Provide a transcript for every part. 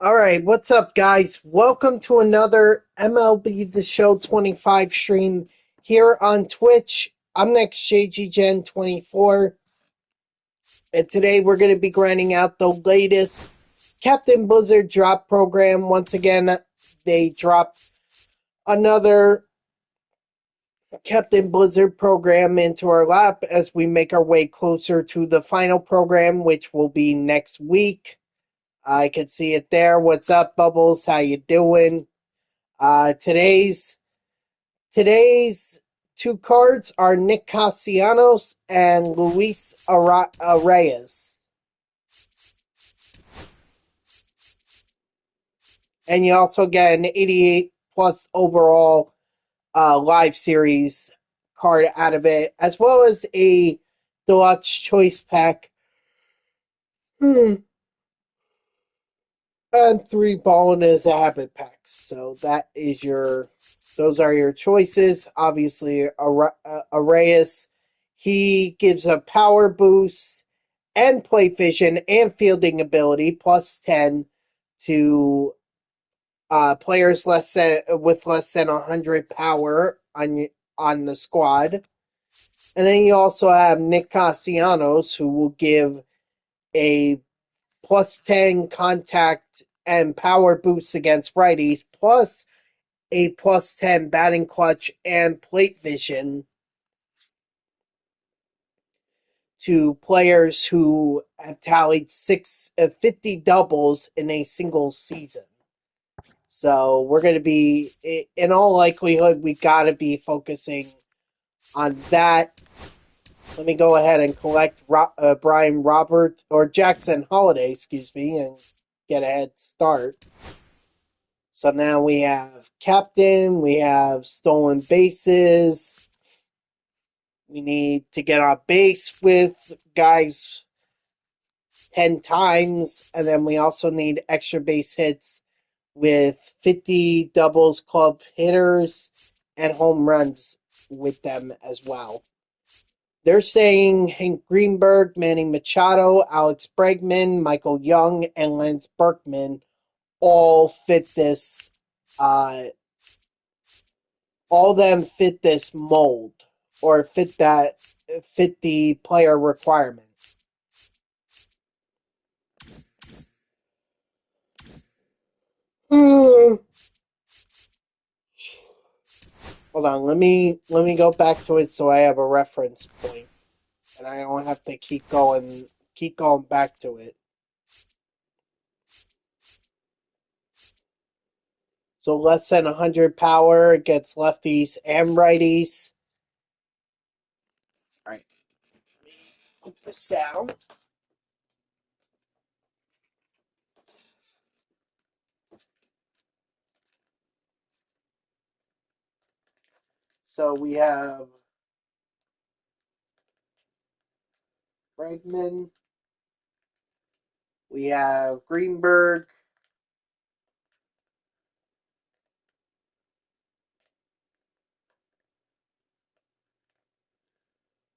All right, what's up, guys? Welcome to another MLB The Show 25 stream here on Twitch. I'm next JGGen 24, and today we're going to be grinding out the latest Captain Blizzard drop program. Once again, they dropped another Captain Blizzard program into our lap as we make our way closer to the final program, which will be next week. I can see it there. What's up, Bubbles? How you doing? Today's two cards are Nick Castellanos and Luis Arraez. And you also get an 88 plus overall live series card out of it, as well as a deluxe choice pack. And three bonus habit packs. So those are your choices. Obviously, Arraez, he gives a power boost and play vision and fielding ability plus 10 to players with less than 100 power on the squad. And then you also have Nick Castellanos, who will give a plus 10 contact and power boosts against righties, plus a plus 10 batting clutch and plate vision to players who have tallied 50 doubles in a single season. So we're going to be, in all likelihood, we got to be focusing on that. Let me go ahead and collect Brian Roberts, or Jackson Holiday, excuse me, and get a head start. So now we have captain, we have stolen bases. We need to get on base with guys 10 times, and then we also need extra base hits with 50 doubles club hitters and home runs with them as well. They're saying Hank Greenberg, Manny Machado, Alex Bregman, Michael Young, and Lance Berkman all fit this. All of them fit this mold, or fit the player requirement. Hold on, let me go back to it so I have a reference point, and I don't have to keep going back to it. So less than 100 power against lefties and righties. All right, put this down. So we have Bregman, we have Greenberg,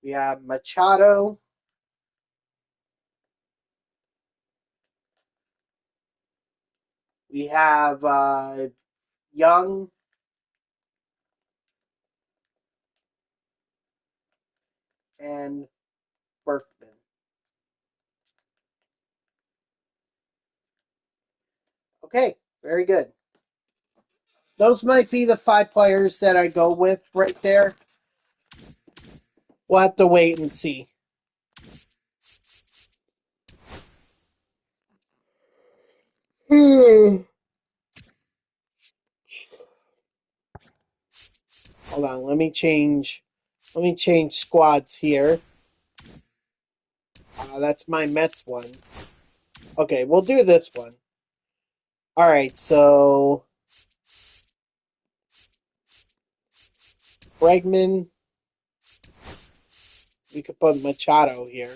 we have Machado, we have Young, and Berkman. Okay, very good. Those might be the 5 players that I go with right there. We'll have to wait and see. Hold on, let me change squads here. That's my Mets one. Okay, we'll do this one. All right, so Bregman. We could put Machado here.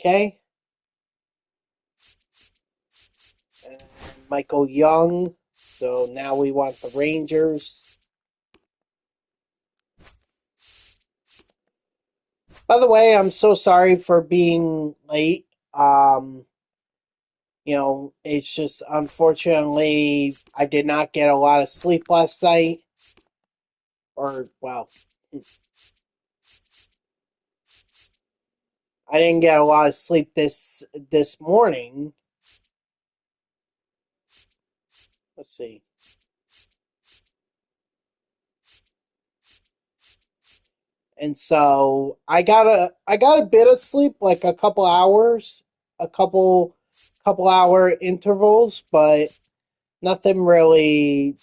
Okay. And Michael Young. So now we want the Rangers. By the way, I'm so sorry for being late. It's just unfortunately I did not get a lot of sleep last night. Or, well, I didn't get a lot of sleep this morning. Let's see. And so I got a bit of sleep, like a couple hours, a couple hour intervals, but nothing really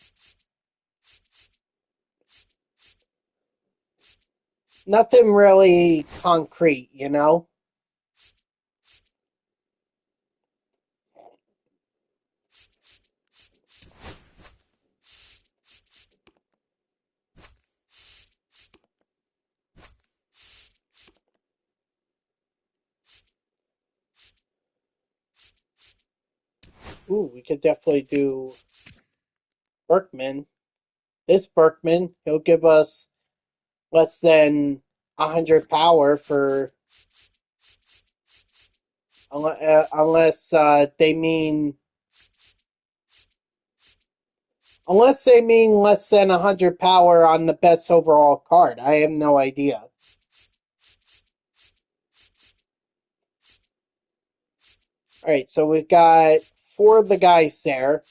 concrete, you know? Ooh, we could definitely do Berkman. This Berkman, he'll give us less than 100 power for unless they mean less than 100 power on the best overall card. I have no idea. All right, so we've got 4 of the guys there.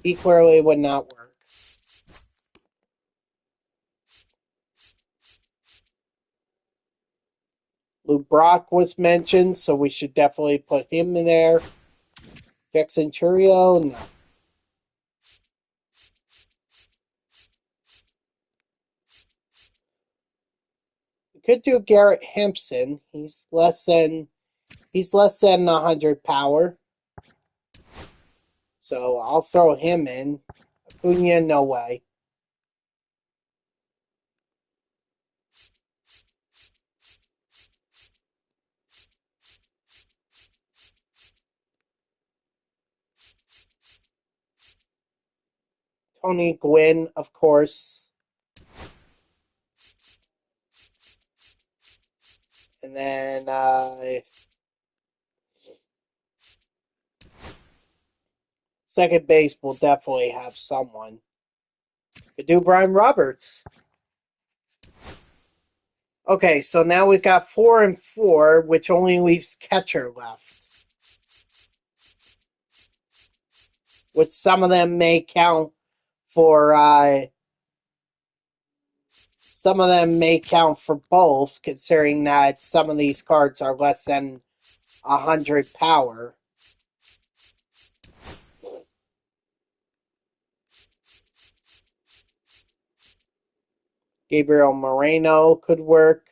He clearly would not work. Lou Brock was mentioned, so we should definitely put him in there. Jackson Churio, no. We could do Garrett Hampson. He's less than 100 power. So I'll throw him in. Acuna, no way. Tony Gwynn, of course. And then second base will definitely have someone. Could do Brian Roberts. Okay, so now we've got 4 and 4, which only leaves catcher left. Which some of them may count for both, considering that some of these cards are less than 100 power. Gabriel Moreno could work.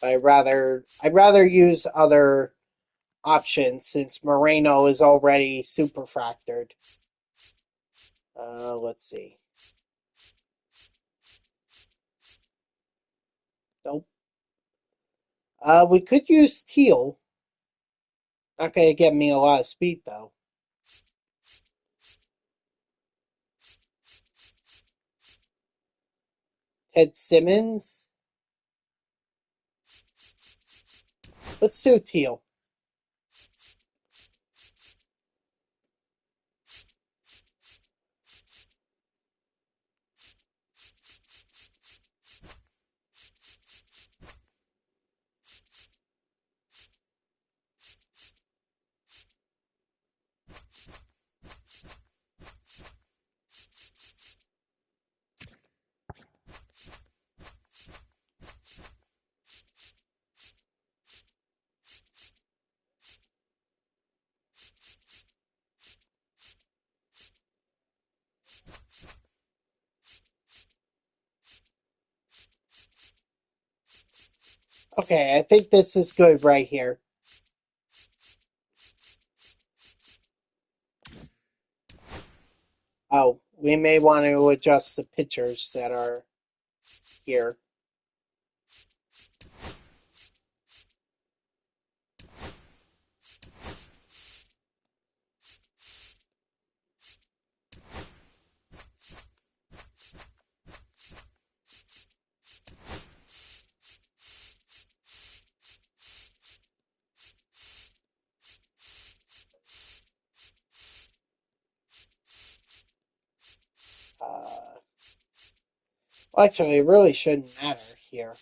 I'd rather use other options since Moreno is already super fractured. Let's see. Nope. We could use Teal. Not gonna get me a lot of speed though. Ted Simmons. Let's do Teal. Okay, I think this is good right here. Oh, we may want to adjust the pitchers that are here. Actually, it really shouldn't matter here.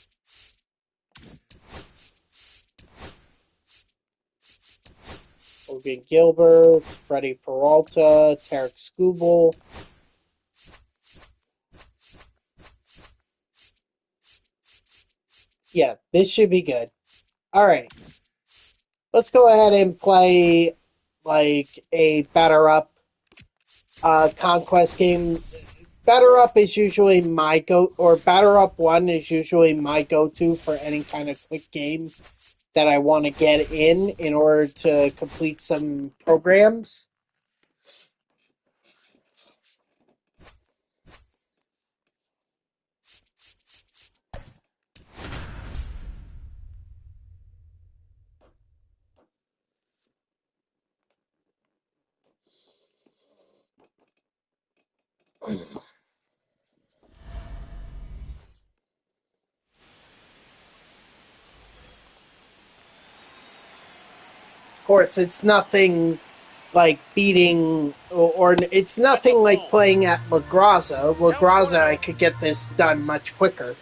Logan Gilbert, Freddie Peralta, Tarek Skubal. Yeah, this should be good. All right. Let's go ahead and play like a batter up conquest game. Batter up is usually my batter up one is usually my go-to for any kind of quick game that I want to get in order to complete some programs. Of course, it's nothing like beating, or it's nothing like playing at La Graza. La Graza, I could get this done much quicker.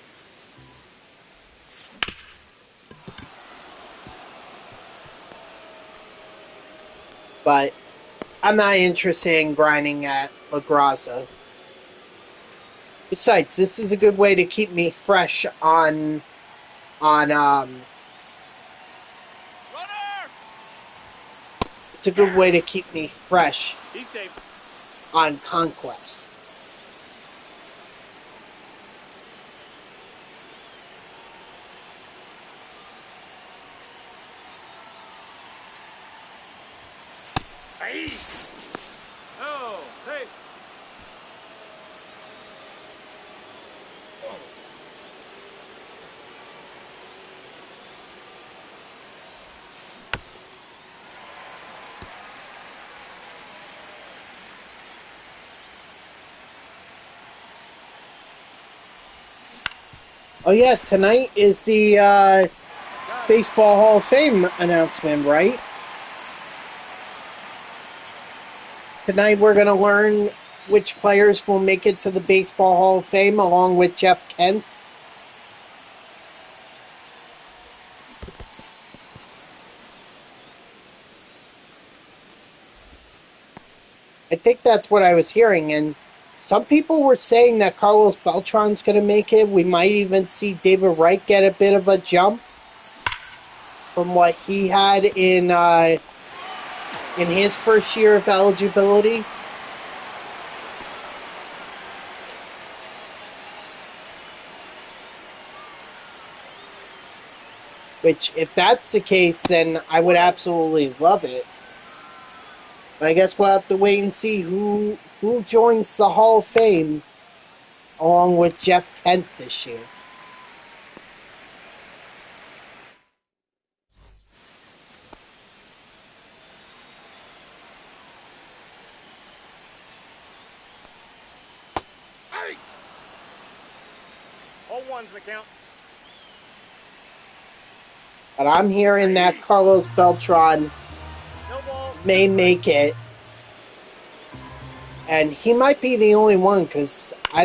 But I'm not interested in grinding at La Graza. Besides, this is a good way to keep me fresh on it's a good way to keep me fresh on Conquest. Oh, hey. Oh yeah, tonight is the Baseball Hall of Fame announcement, right? Tonight we're going to learn which players will make it to the Baseball Hall of Fame along with Jeff Kent. I think that's what I was hearing, and some people were saying that Carlos Beltran's going to make it. We might even see David Wright get a bit of a jump from what he had in his first year of eligibility. Which, if that's the case, then I would absolutely love it. But I guess we'll have to wait and see who joins the Hall of Fame along with Jeff Kent this year. Hey! 0-1's the count. But I'm hearing that Carlos Beltran may make it. And he might be the only one, because I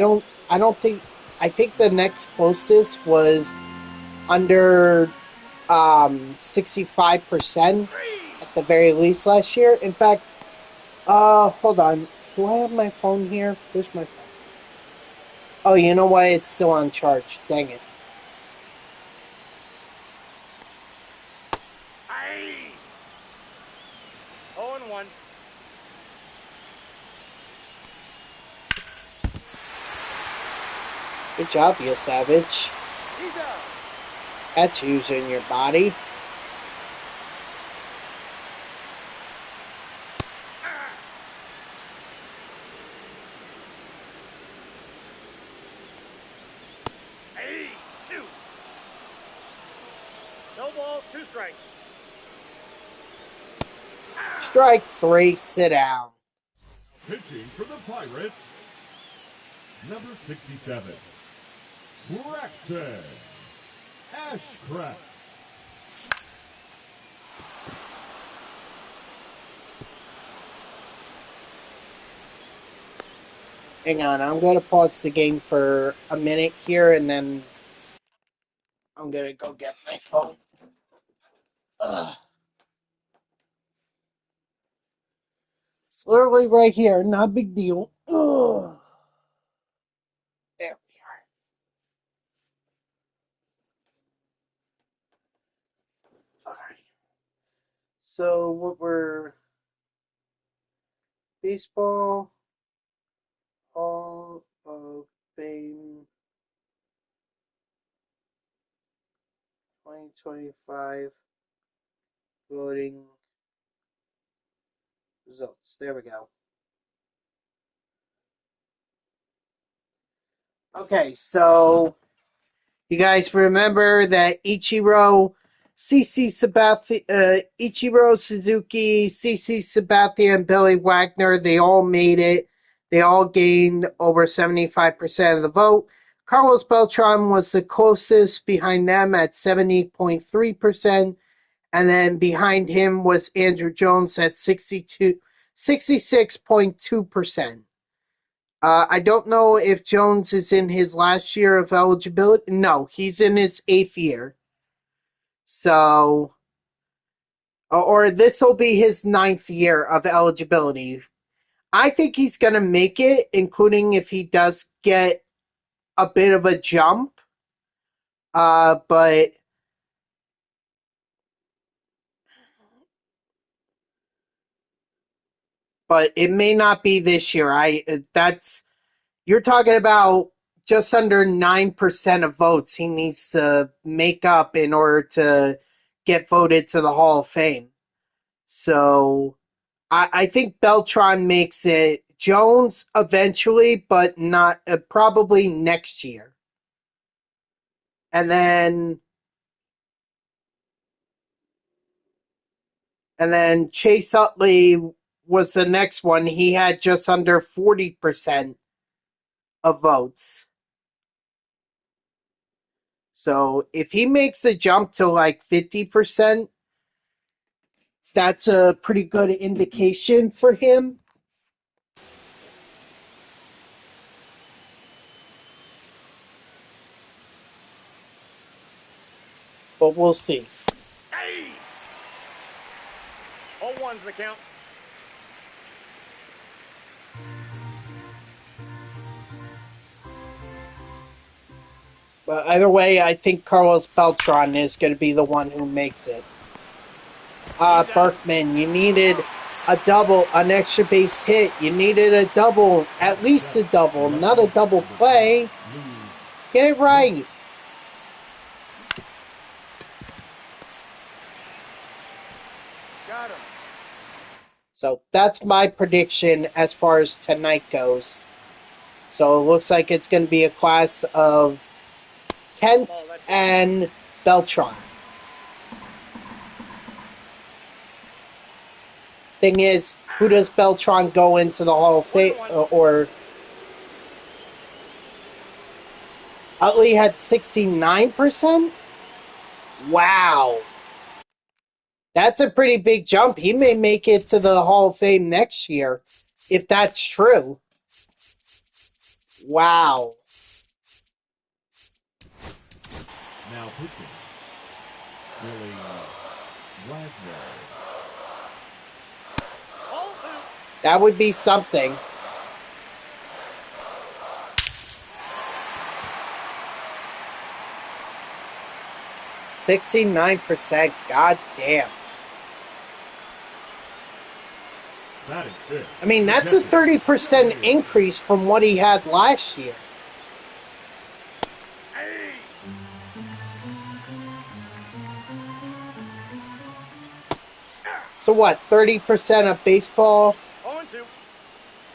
think the next closest was under 65% at the very least last year. In fact, hold on. Do I have my phone here? Where's my phone? Oh, you know what? It's still on charge. Dang it. Hey! 0-1. Good job, you savage. He's out. That's using your body. Hey! 2. No balls, 2 strikes. Strike 3, sit down. Pitching for the Pirates, number 67, Braxton Ashcraft. Hang on, I'm going to pause the game for a minute here, and then I'm going to go get my phone. Ugh. It's literally right here, not a big deal. Ugh. There we are. Alright. So, what we're... Baseball Hall of Fame 2025 voting results. There we go. Okay, so you guys remember that Ichiro Suzuki, CC Sabathia, and Billy Wagner, they all made it. They all gained over 75% of the vote. Carlos Beltran was the closest behind them at 70.3%. And then behind him was Andrew Jones at 66.2%. I don't know if Jones is in his last year of eligibility. No, he's in his 8th year. So, or this will be his 9th year of eligibility. I think he's going to make it, including if he does get a bit of a jump. But it may not be this year. You're talking about just under 9% of votes he needs to make up in order to get voted to the Hall of Fame. So I think Beltran makes it. Jones eventually, but not probably next year. And then Chase Utley was the next one. He had just under 40% of votes. So if he makes the jump to like 50%, that's a pretty good indication for him. But we'll see. Hey! 0-1's the count. But either way, I think Carlos Beltran is going to be the one who makes it. Berkman, you needed a double, an extra base hit. You needed a double, at least a double, not a double play. Get it right. Got him. So that's my prediction as far as tonight goes. So it looks like it's going to be a class of Kent and Beltran. Thing is, who does Beltran go into the Hall of Fame? Or Utley had 69%? Wow. That's a pretty big jump. He may make it to the Hall of Fame next year, if that's true. Wow. Now pitching. Billy Wagner. That would be something. $69%. God damn. That is good. I mean, that's a 30% increase from what he had last year. So what, 30% of baseball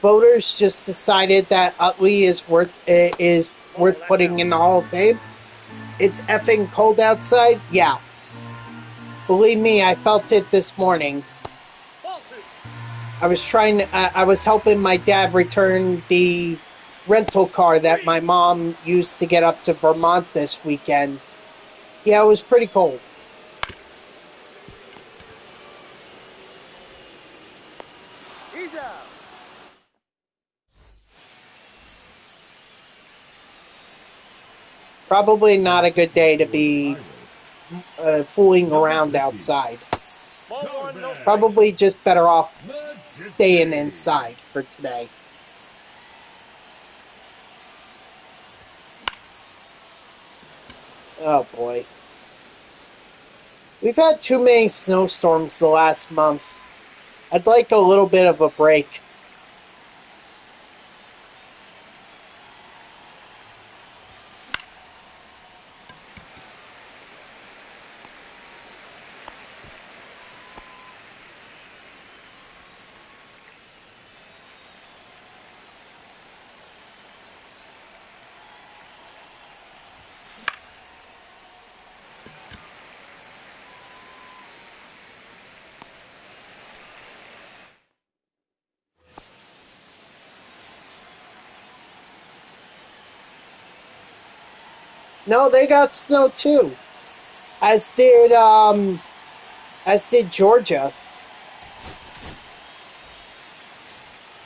voters just decided that Utley is worth putting in the Hall of Fame? It's effing cold outside? Yeah. Believe me, I felt it this morning. I was helping my dad return the rental car that my mom used to get up to Vermont this weekend. Yeah, it was pretty cold. He's out. Probably not a good day to For be Arraez. fooling Number around 50. outside. Ball Color one, no bag. strike. Probably just better off staying Majesty. inside for today. Oh boy. We've had too many snowstorms the last month. I'd like a little bit of a break. No, they got snow too. As did Georgia.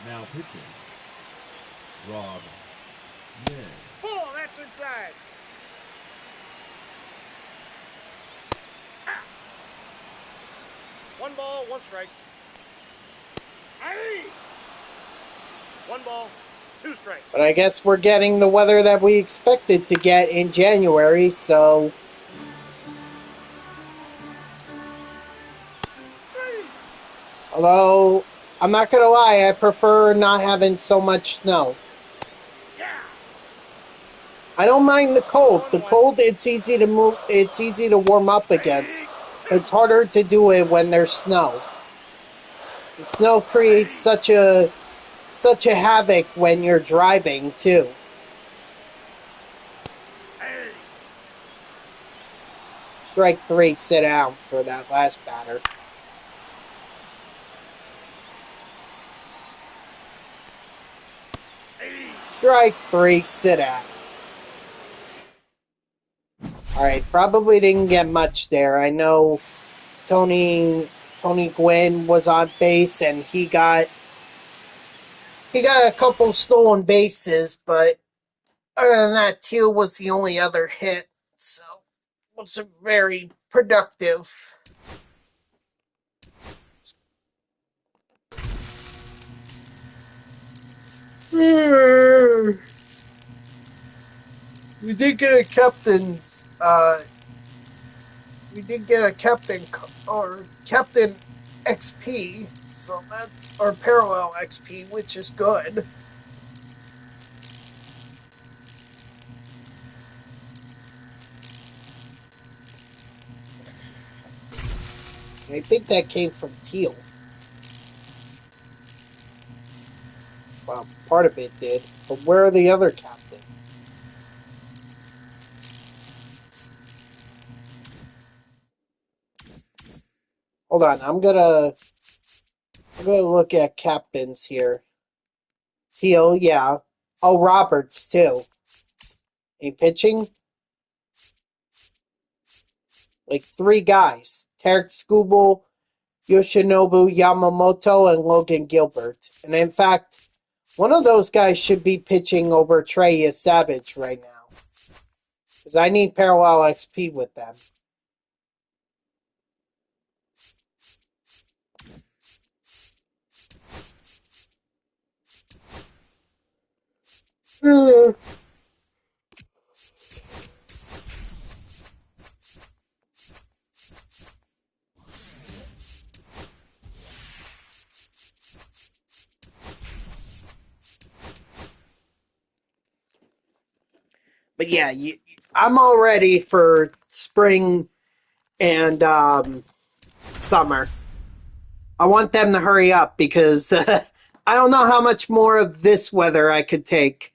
Now pitching. Rob. Yay. Ball, that's inside. Ah. One ball, one strike. Hey! One ball, two strikes. But I guess we're getting the weather that we expected to get in January, so although I'm not gonna lie, I prefer not having so much snow. Yeah. I don't mind the cold. The 1-1. cold, it's easy to move. It's easy to warm up against. But it's harder to do it when there's snow. The snow creates such a havoc when you're driving too. Hey. Strike three, sit down for that last batter. Hey. Strike three, sit down. Alright, probably didn't get much there. I know Tony Gwynn was on base and he got a couple stolen bases, but other than that, Teal was the only other hit, so it wasn't very productive. We did get a captain's. We did get a captain XP, so that's or parallel XP, which is good. I think that came from Teal. Well, part of it did, but where are the other captains? Hold on, I'm gonna look at captains here. Teal, yeah. Oh, Roberts too. He pitching? Like three guys. Tarek Skubal, Yoshinobu Yamamoto, and Logan Gilbert. And in fact, one of those guys should be pitching over Trey Savage right now. Because I need parallel XP with them. But yeah, I'm all ready for spring and summer. I want them to hurry up because I don't know how much more of this weather I could take.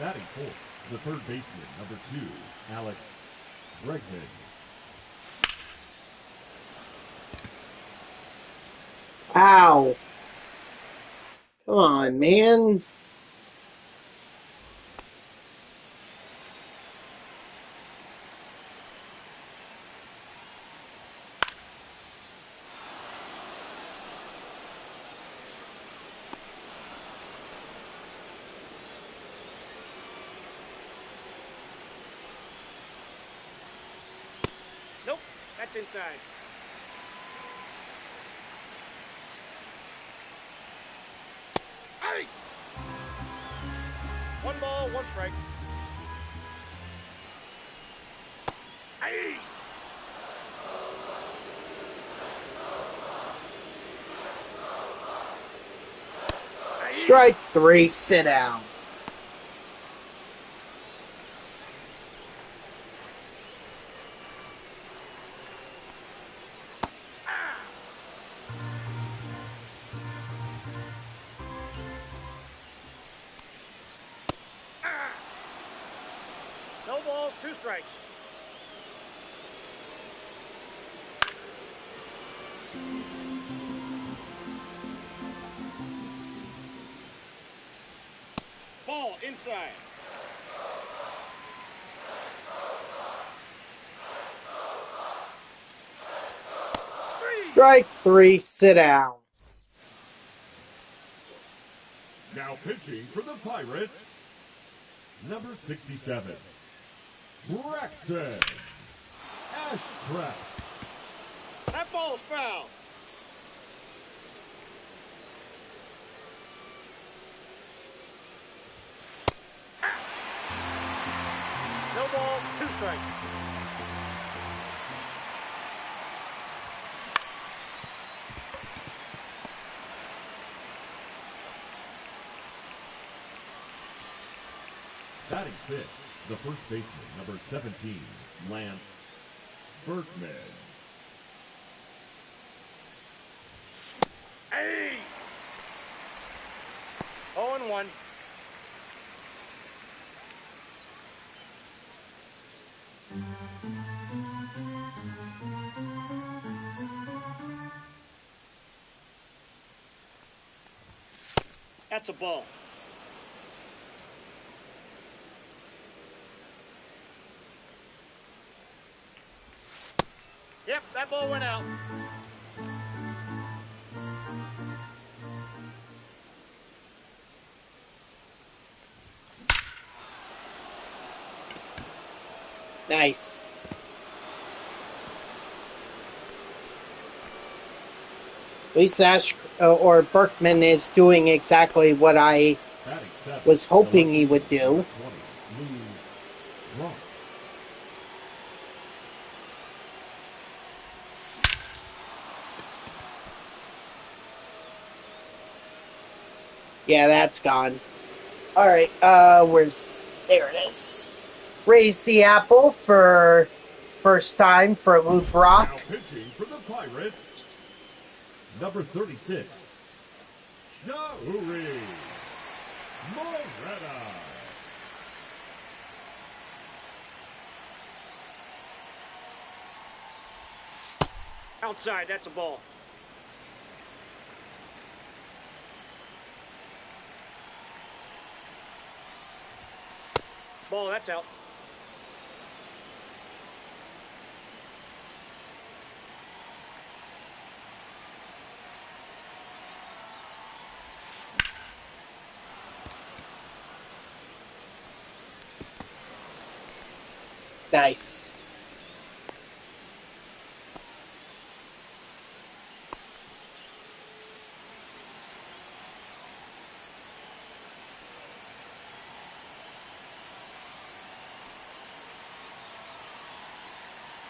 Batting fourth, the third baseman, number 2, Alex Bregman. Ow. Come on, man. Nope, that's inside. Hey! 1 ball, 1 strike. Hey! Strike 3, sit down. No balls, 2 strikes. Ball inside. Strike 3, sit down. Now pitching for the Pirates, number 67, Braxton Ashcraft. That ball's foul. No balls, 2 strikes. Batting sixth, the first baseman, number 17, Lance Berkman. Hey! 0-1. That's a ball. Yep, that ball went out. Nice. At least Ash or Berkman is doing exactly what I was hoping he would do. Yeah, that's gone. Alright, there it is. Raise the apple for first time for Luke Rock. Now pitching for the Pirates, number 36, Jauri Moreta. Outside, that's a ball. Ball, that's out. Nice.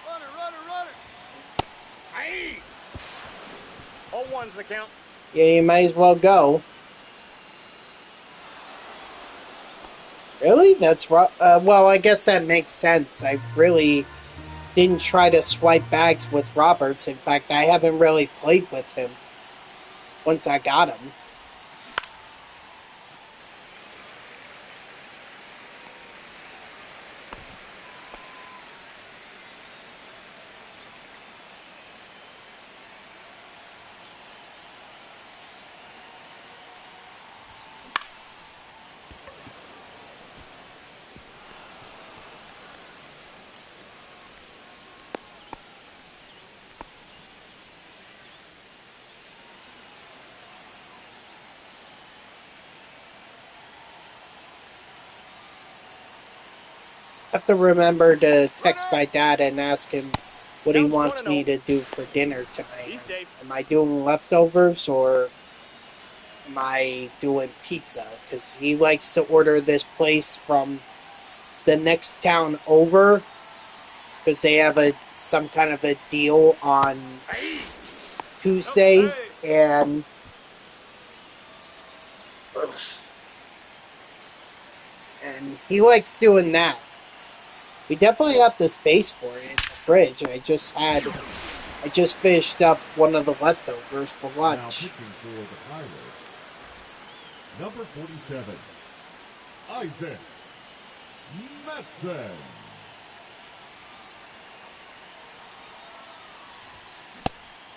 Runner. Aye. 0-1's the count. Yeah, you might as well go. Really? That's rough. Well, I guess that makes sense. I really didn't try to swipe bags with Roberts. In fact, I haven't really played with him once I got him. have to remember to text my dad and ask him what he Count's wants me 1-0. to do for dinner tonight. Be safe. Am I doing leftovers or am I doing pizza? Because he likes to order this place from the next town over because they have some kind of a deal on Hey. Tuesdays and he likes doing that. We definitely have the space for it in the fridge. I just finished up one of the leftovers for Now lunch. pitching for the Pirates, number 47, Isaac Metzen.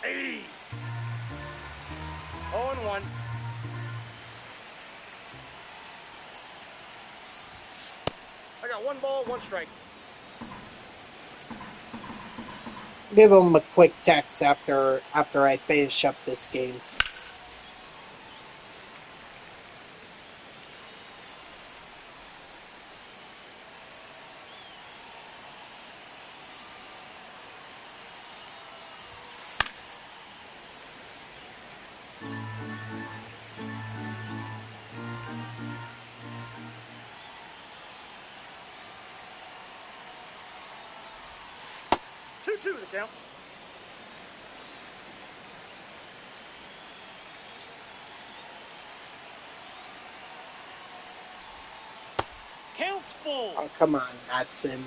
Hey. 0-1. I got 1 ball, 1 strike. Give him a quick text after I finish up this game. Two the count. Count's full. Oh, come on, Matson.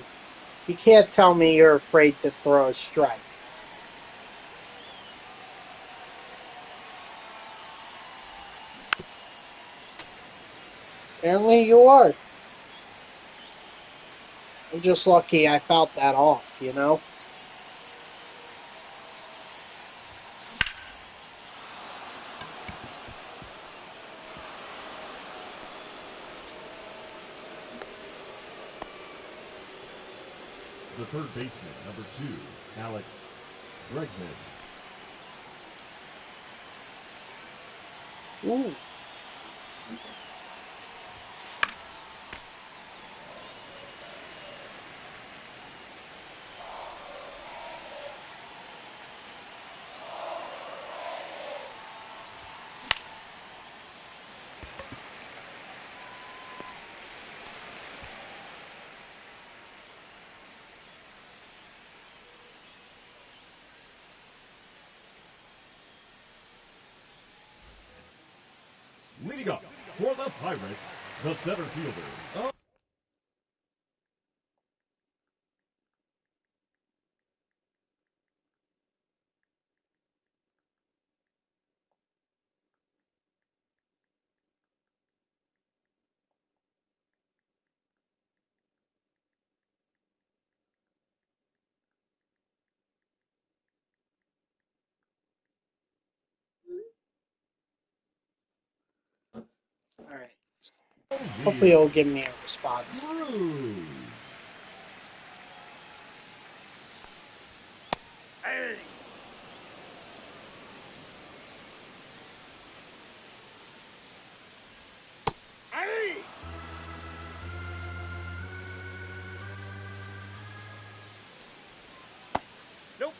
You can't tell me you're afraid to throw a strike. Apparently you are. I'm just lucky I felt that off, you know? The third baseman, number 2, Alex Bregman. Ooh. Leading up for the Pirates, the center fielder. Alright. Oh, Hopefully he'll give me a response. Hey. Hey. Nope.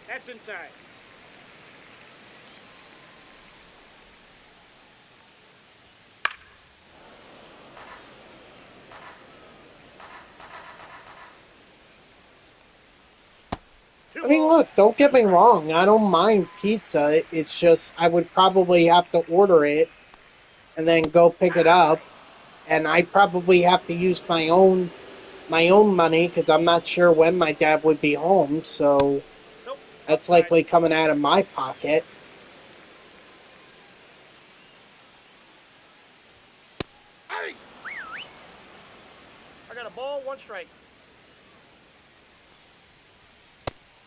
That's inside. I mean, look, don't get me wrong. I don't mind pizza. It's just I would probably have to order it and then go pick it up. And I'd probably have to use my own money because I'm not sure when my dad would be home. So Nope. that's Outside. likely coming out of my pocket. Hey. I got a ball, 1 strike.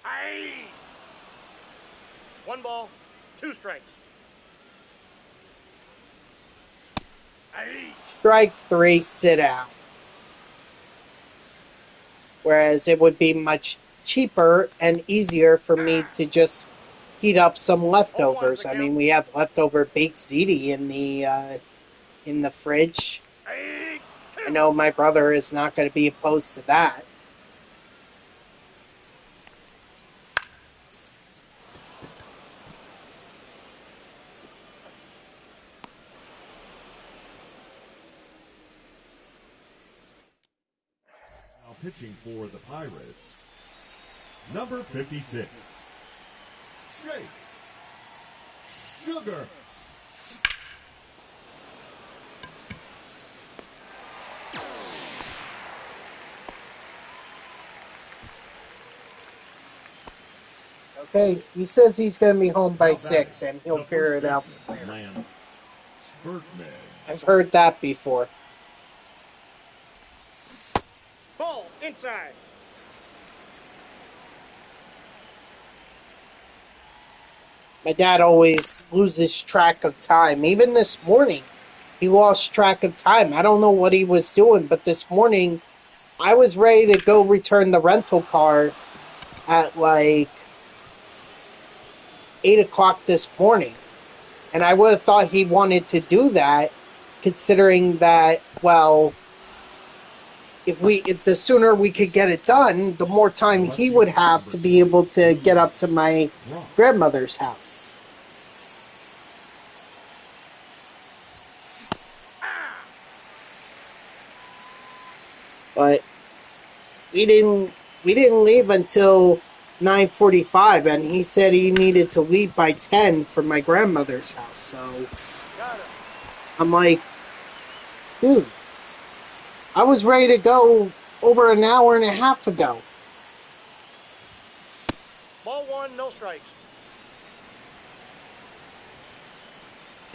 Hey. 1 ball, 2 strikes. Hey. Strike 3, sit out. Whereas it would be much cheaper and easier for me to just heat up some leftovers. I mean, we have leftover baked ziti in the fridge. Hey. 2. I know my brother is not going to be opposed to that. Now pitching for the Pirates, number 56, Chase Sugar. Okay, he says he's going to be home by Now 6, batting, and he'll the figure first it out baseman, from there. Lance Berkman. I've heard that before. Ball inside. My dad always loses track of time. Even this morning, he lost track of time. I don't know what he was doing, but this morning, I was ready to go return the rental car at like 8 o'clock this morning. And I would have thought he wanted to do that, considering that, well, if the sooner we could get it done, the more time he would have to be able to get up to my grandmother's house. But we didn't leave until 9:45, and he said he needed to leave by 10 for my grandmother's house. So I'm like, dude, I was ready to go over an hour and a half ago. Ball 1, no strikes.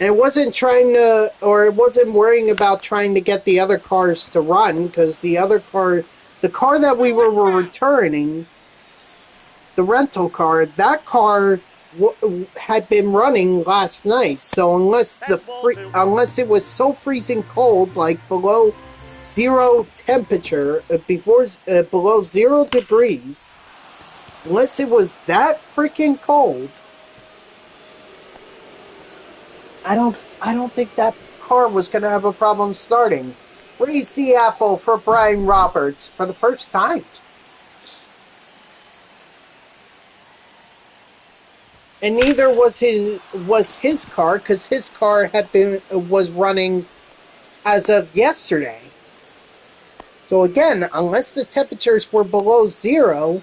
And it wasn't worrying about trying to get the other cars to run, because the car that we were returning, the rental car, that car had been running last night. So unless it was so freezing cold, like below zero temperature, below 0 degrees, unless it was that freaking cold, I don't think that car was going to have a problem starting. Raise the apple for Brian Roberts for the first time. And neither was his car, because his car was running as of yesterday. So again, unless the temperatures were below 0,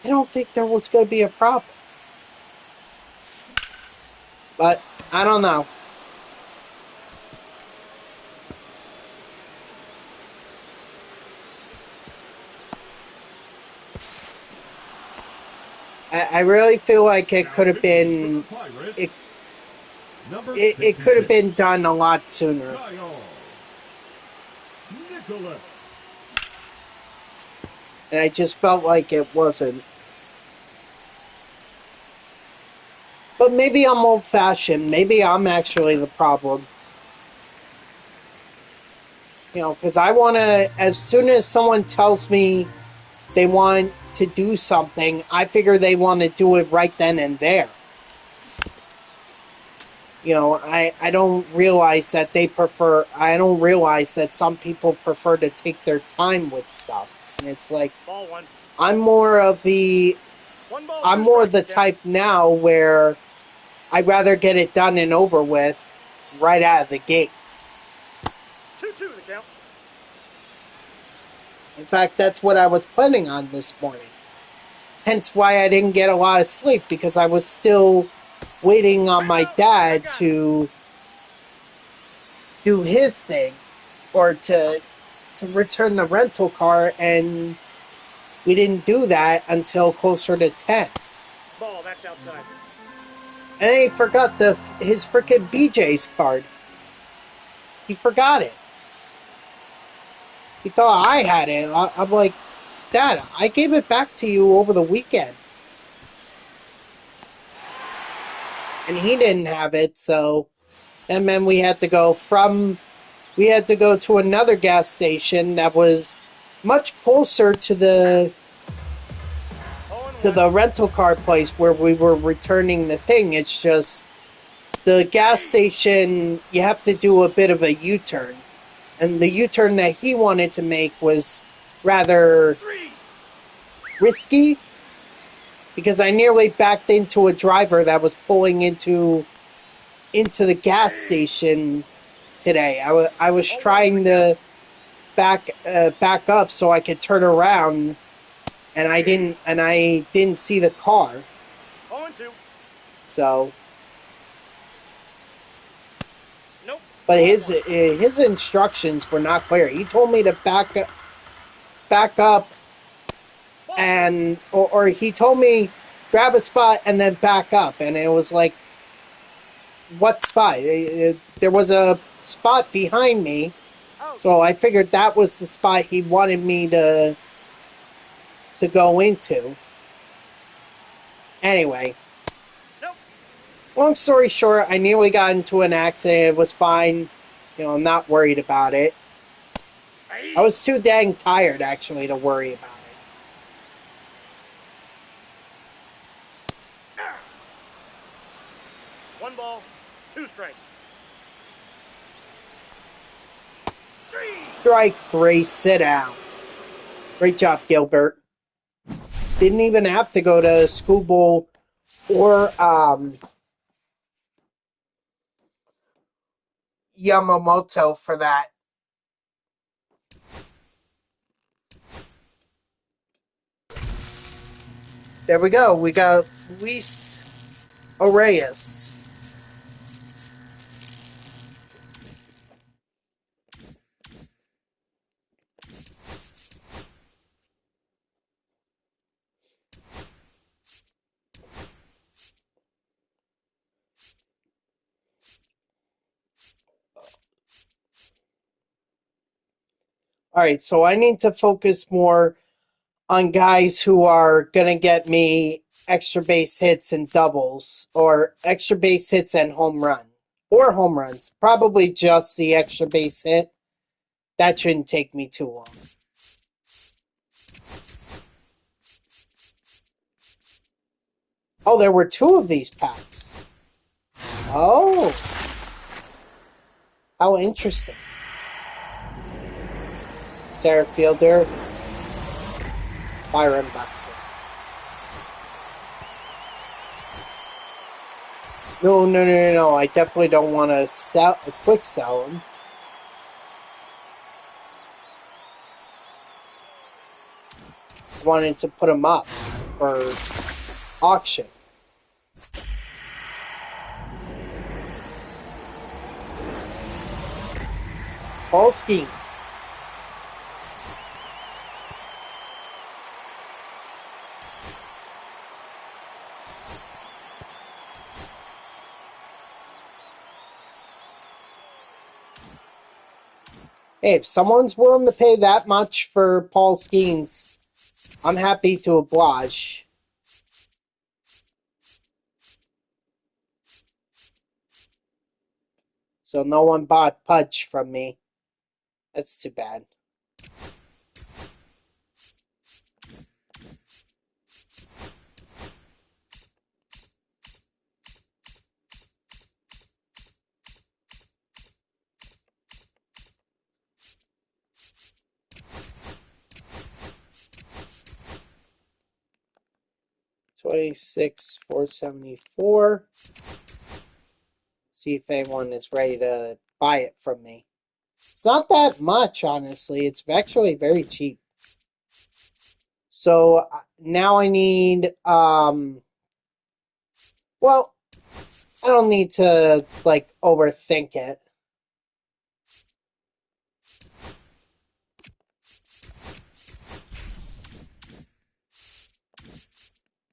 I don't think there was going to be a problem. But I don't know. I really feel like it could have been it could have been done a lot sooner. And I just felt like it wasn't. But maybe I'm old-fashioned. Maybe I'm actually the problem. You know, because I want to, as soon as someone tells me they want to do something, I figure they want to do it right then and there. You know, I don't realize that I don't realize that some people prefer to take their time with stuff. And it's like, Ball 1. I'm more of the type now where I'd rather get it done and over with right out of the gate. 2-2 the count. In fact, that's what I was planning on this morning. Hence why I didn't get a lot of sleep, because I was still waiting on my dad to do his thing, or to return the rental car, and we didn't do that until closer to 10. Ball, that's outside. And then he forgot his freaking BJ's card. He forgot it. He thought I had it. I'm like, Dad, I gave it back to you over the weekend. And he didn't have it, so... And then we had to go to another gas station that was much closer to the rental car place where we were returning the thing. It's just the gas station, you have to do a bit of a U-turn. And the U-turn that he wanted to make was rather 3. risky because I nearly backed into a driver that was pulling into the gas station today. I was trying to back up so I could turn around, and I didn't see the car. Going 2. So, Nope. but Ball his instructions were not clear. He told me to back up, Ball and or he told me grab a spot and then back up, and it was like, what spot? There was a spot behind me, out. so I figured that was the spot he wanted me to go into. Anyway, Nope. long story short, I nearly got into an accident. It was fine. I'm not worried about it. I was too dang tired, actually, to worry about it. 1 ball, 2 strikes. 3. Strike 3, sit down. Great job, Gilbert. Didn't even have to go to school or Yamamoto for that. There we go. We got Luis Arraez. All right, so I need to focus more on guys who are going to get me extra base hits and doubles, or extra base hits and home run, or home runs. Probably just the extra base hit. That shouldn't take me too long. Oh, there were 2 of these packs. Oh. How interesting. Sarah Fielder. Byron Buxton. No. I definitely don't want to quick sell them. I wanted to put them up for auction. Paul Skeens. Hey, if someone's willing to pay that much for Paul Skeens, I'm happy to oblige. So no one bought Pudge from me. That's too bad. $26,474. See if anyone is ready to buy it from me. It's not that much, honestly. It's actually very cheap. So now I need, well, I don't need to, overthink it.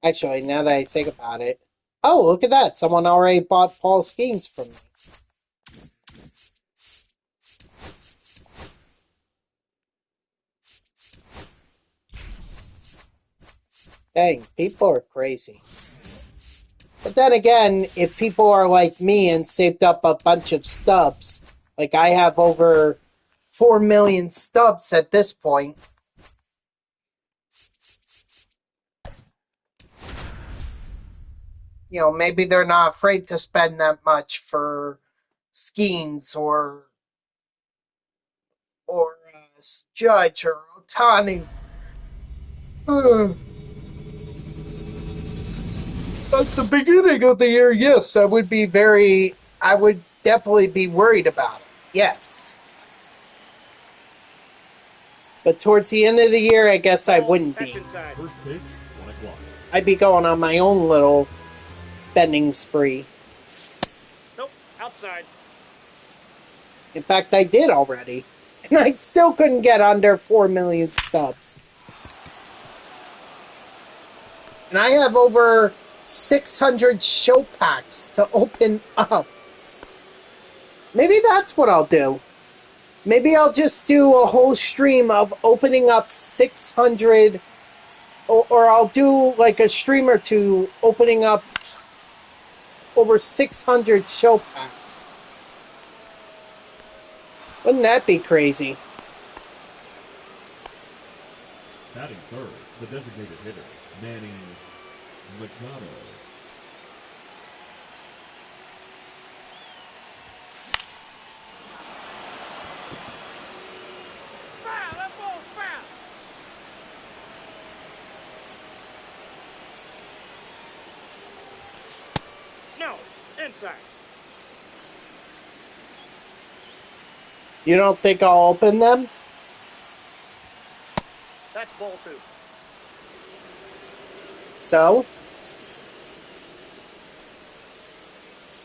Actually, now that I think about it. Oh, look at that. Someone already bought Paul Skeens from me. Dang, people are crazy. But then again, if people are like me and saved up a bunch of stubs, like I have over 4 million stubs at this point, maybe they're not afraid to spend that much for Skeens or or Judge or Otani. At the beginning of the year, yes, I would definitely be worried about it. Yes. But towards the end of the year, I guess I wouldn't That's be. inside. First pitch, 1 o'clock. I'd be going on my own little spending spree. Nope, outside. In fact, I did already. And I still couldn't get under 4 million stubs. And I have over 600 show packs to open up. Maybe that's what I'll do. Maybe I'll just do a whole stream of opening up 600, or I'll do like a stream or two opening up over 600 show packs. Wouldn't that be crazy? Batting third, the designated hitter, Manny Machado. Foul! That ball's foul! No, inside. You don't think I'll open them? That's ball 2. So?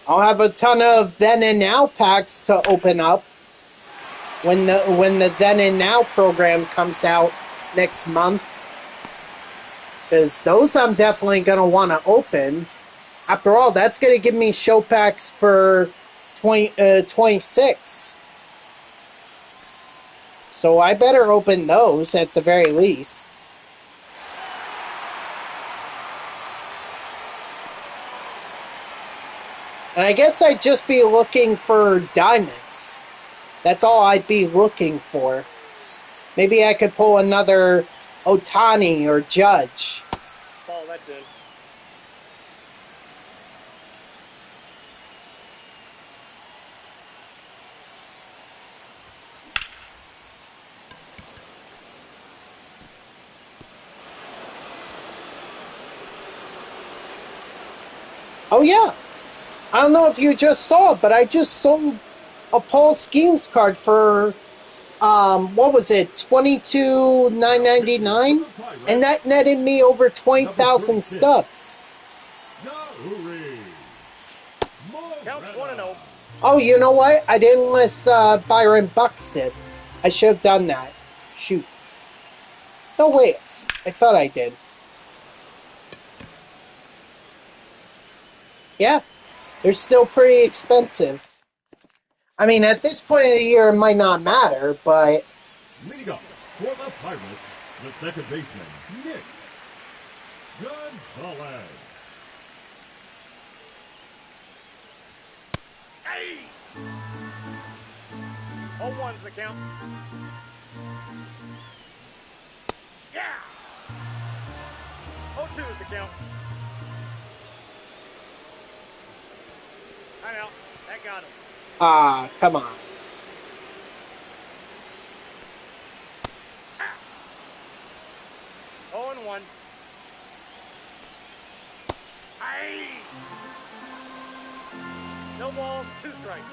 I'll have a ton of then and now packs to open up when the then and now program comes out next month. Because those I'm definitely going to want to open. After all, that's going to give me show packs for 26. So I better open those at the very least. And I guess I'd just be looking for diamonds. That's all I'd be looking for. Maybe I could pull another Otani or Judge. Ball, that's in. Oh yeah. I don't know if you just saw it, but I just sold a Paul Skeens card for what was it, $22,999, and that netted me over 20,000 stubs. Counts 1-0. Oh, you know what? I didn't list Byron Buxton. I should have done that. Shoot. No, wait. I thought I did. Yeah. They're still pretty expensive. I mean, at this point of the year, it might not matter, but... Leading up for the Pirates, the second baseman, Nick Gonzalez. Hey! 0-1's the count. Yeah! 0-2's the count. I know. That got him. Ah, come on. Ah. 0-1. Aye! No ball, 2 strikes.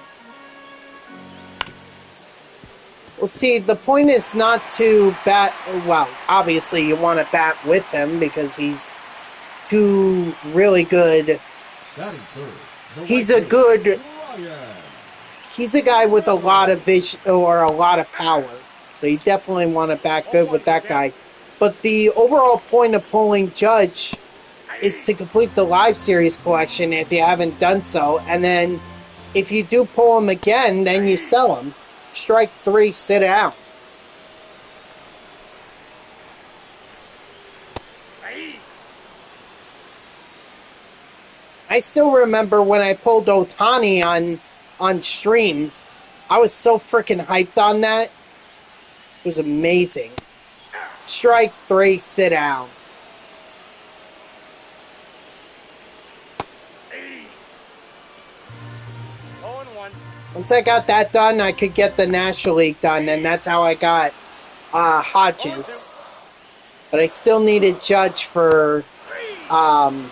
Well, see, the point is not to bat... Well, obviously you want to bat with him because he's too really good. Batting third, He's a good... He's a guy with a lot of vision or a lot of power. So you definitely want to bat good with that guy. But the overall point of pulling Judge is to complete the Live Series collection if you haven't done so. And then if you do pull him again, then you sell him. Strike 3, sit out. I still remember when I pulled Otani on stream. I was so freaking hyped on that. It was amazing. Strike 3, sit down. Once I got that done, I could get the National League done, and that's how I got Hodges. But I still needed Judge for I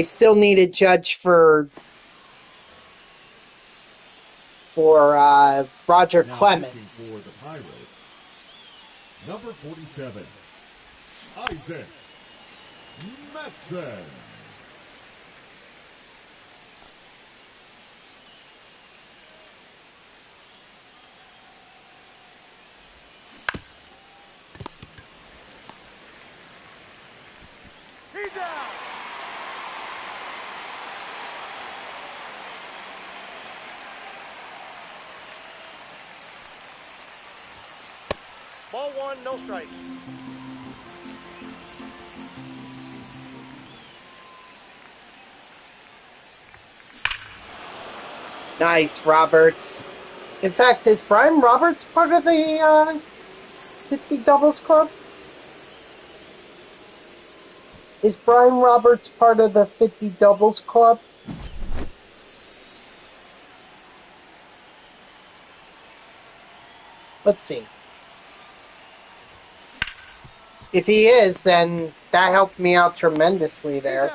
still needed Judge for Roger Now Clemens. pitching for the Pirates, number 47, Isaac Metzen. He's out. Ball one, no strikes. Nice, Roberts. In fact, is Brian Roberts part of the 50 Doubles Club? Is Brian Roberts part of the 50 Doubles Club? Let's see. If he is, then that helped me out tremendously there.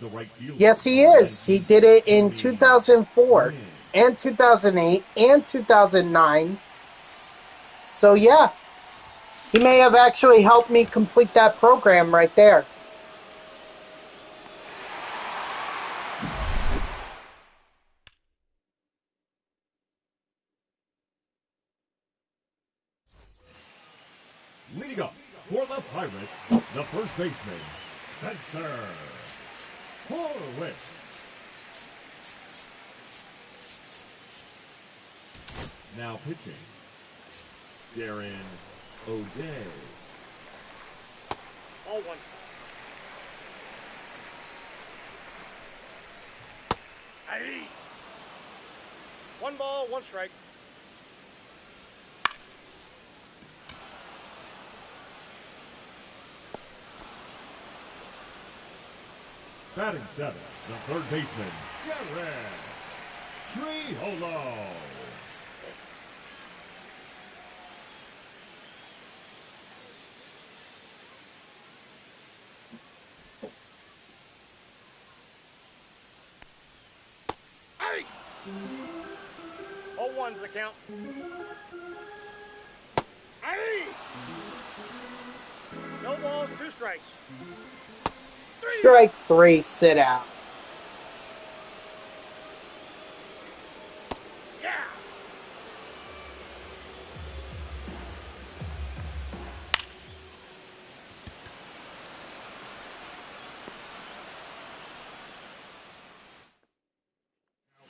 The right fielder, Yes, he is. He did it in 2004 and 2008 and 2009. So, yeah. He may have actually helped me complete that program right there. Leading up for the Pirates, the first baseman, Spencer Horwitz. Now pitching, Darren O'Day. Ball one. Aye. One ball, one strike. Batting seven, the third baseman, Jared Triholo. Aye. 0-1's the count. Aye. No balls, two strikes. Strike three, sit out. Yeah.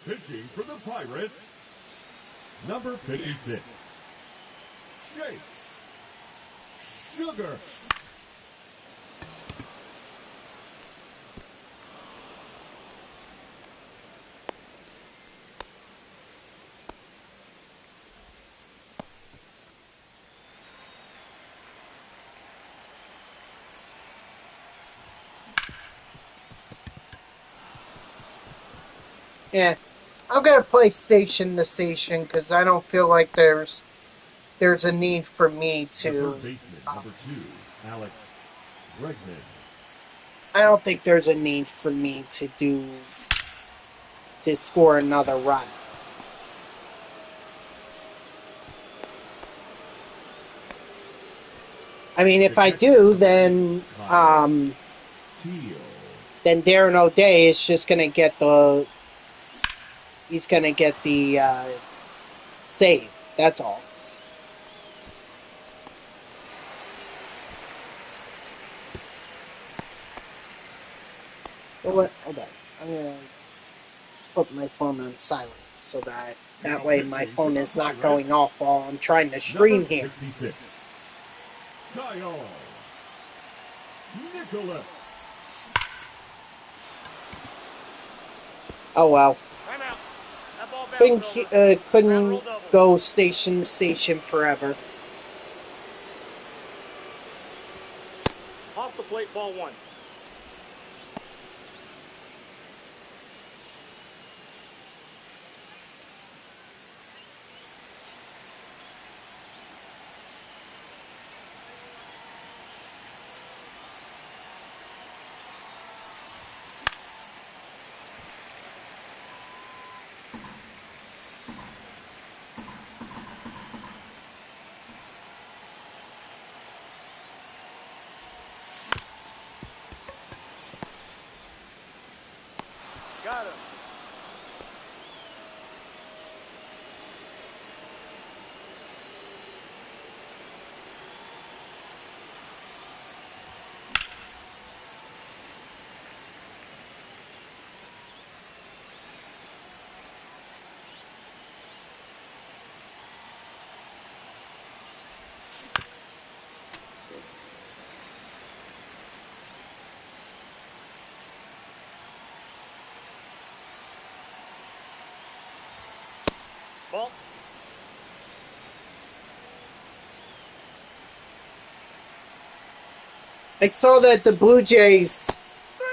Pitching for the Pirates, number 56, Chase Sugar. Yeah, I'm gonna play station to station because I don't feel like there's a need for me The to. third baseman, number 2, Alex Bregman. I don't think there's a need for me to score another run. I mean, if I do, then Teal. then Darren O'Day is just gonna get the. He's gonna get the save. That's all. Hold on. I'm gonna put my phone on silent so that way my phone is not going off while I'm trying to stream Number here. 66, Kyle Nicholas. Oh well. Time out. That ball bounced over. Couldn't go station to station forever. Off the plate, ball one. Got him. Ball. I saw that the Blue Jays,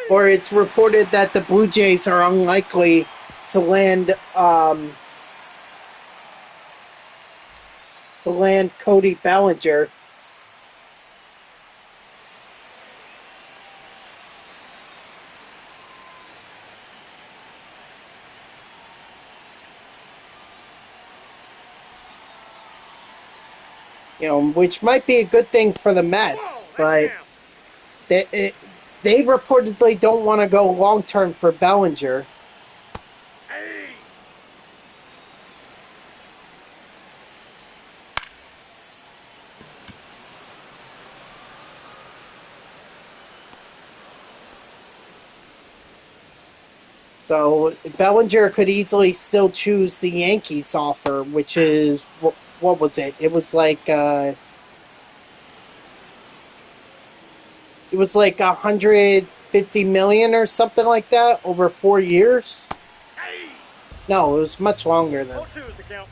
or it's reported that the Blue Jays are unlikely to land Cody Bellinger. Which might be a good thing for the Mets, Whoa, but that's they reportedly don't want to go long term for Bellinger. Hey. So Bellinger could easily still choose the Yankees offer, which is what was it? It was like $150 million or something like that over 4 years. Hey. No, it was much longer than 0-2 is the count.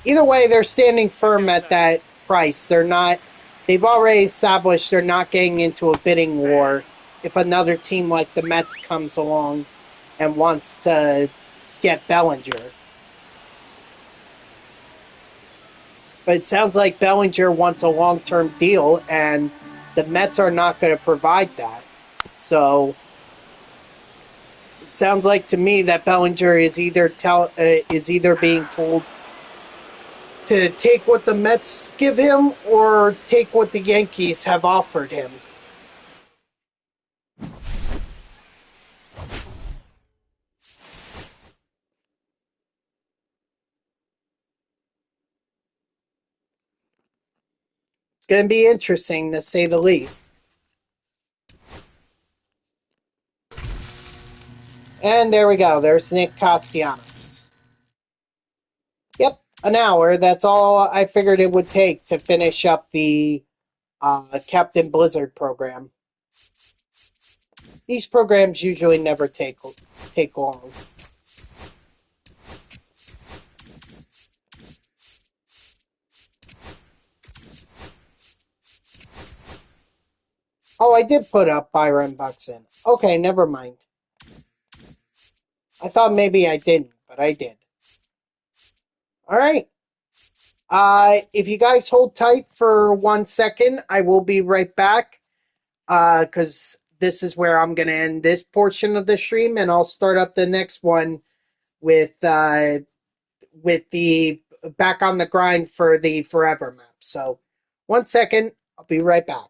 either way, they're standing firm at that price. They've already established they're not getting into a bidding war if another team like the Mets comes along and wants to get Bellinger. But it sounds like Bellinger wants a long-term deal, and the Mets are not going to provide that. So it sounds like to me that Bellinger is either being told to take what the Mets give him or take what the Yankees have offered him. It's going to be interesting, to say the least. And there we go. There's Nick Castellanos. Yep, an hour. That's all I figured it would take to finish up the Captain Blizzard program. These programs usually never take long. Oh, I did put up Byron Buxton. Okay, never mind. I thought maybe I didn't, but I did. Alright. If you guys hold tight for 1 second, I will be right back. Because this is where I'm going to end this portion of the stream, and I'll start up the next one with the back on the grind for the Forever map. So 1 second, I'll be right back.